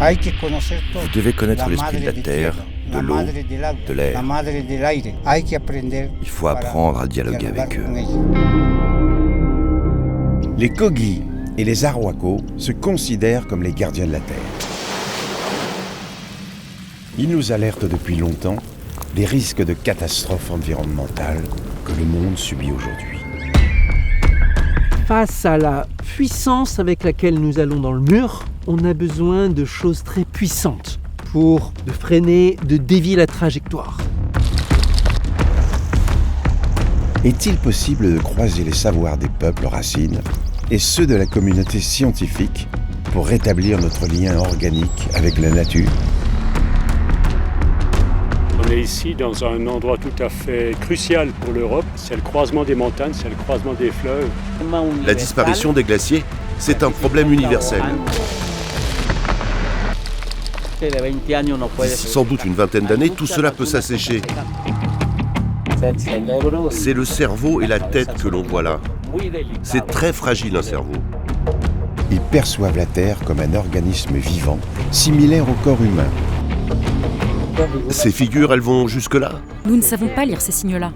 Vous devez connaître l'esprit de la terre, de l'eau, de l'air. Il faut apprendre à dialoguer avec eux. Les Kogi et les Arhuaco se considèrent comme les gardiens de la terre. Ils nous alertent depuis longtemps des risques de catastrophes environnementales que le monde subit aujourd'hui. Face à la puissance avec laquelle nous allons dans le mur, on a besoin de choses très puissantes pour freiner, de dévier la trajectoire. Est-il possible de croiser les savoirs des peuples racines et ceux de la communauté scientifique pour rétablir notre lien organique avec la nature ? On est ici dans un endroit tout à fait crucial pour l'Europe. C'est le croisement des montagnes, c'est le croisement des fleuves. La disparition des glaciers, c'est un problème universel. D'ici sans doute une vingtaine d'années, tout cela peut s'assécher. C'est le cerveau et la tête que l'on voit là. C'est très fragile un cerveau. Ils perçoivent la Terre comme un organisme vivant, similaire au corps humain. Ces figures, elles vont jusque-là. Nous ne savons pas lire ces signes-là.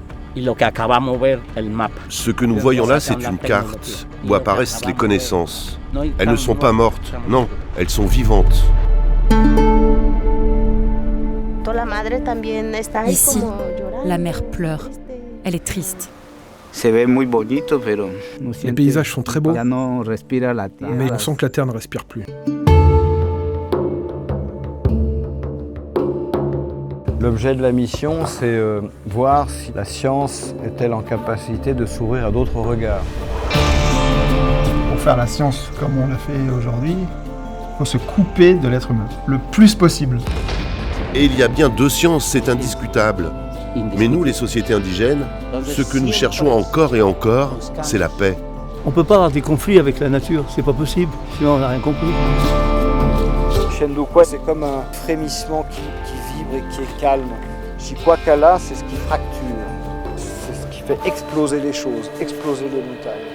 Ce que nous voyons là, c'est une carte où apparaissent les connaissances. Elles ne sont pas mortes, non, elles sont vivantes. Ici, la mère pleure. Elle est triste. Les paysages sont très beaux, mais on sent que la terre ne respire plus. L'objet de la mission, c'est voir si la science est-elle en capacité de s'ouvrir à d'autres regards. Pour faire la science comme on l'a fait aujourd'hui, il faut se couper de l'être humain, le plus possible. Et il y a bien deux sciences, c'est indiscutable. Mais nous, les sociétés indigènes, ce que nous cherchons encore et encore, c'est la paix. On ne peut pas avoir des conflits avec la nature, c'est pas possible, sinon on n'a rien compris. Shendukwa, c'est comme un frémissement qui vibre et qui est calme. Chikwakala, c'est ce qui fracture. C'est ce qui fait exploser les choses, exploser les montagnes.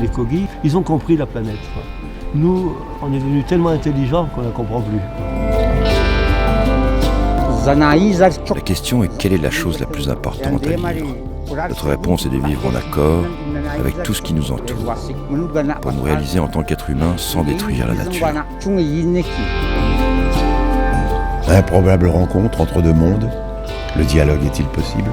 Les Kogi, ils ont compris la planète. Nous, on est devenus tellement intelligents qu'on ne la comprend plus. La question est quelle est la chose la plus importante à vivre ? Notre réponse est de vivre en accord avec tout ce qui nous entoure, pour nous réaliser en tant qu'être humain sans détruire la nature. Improbable rencontre entre deux mondes, le dialogue est-il possible ?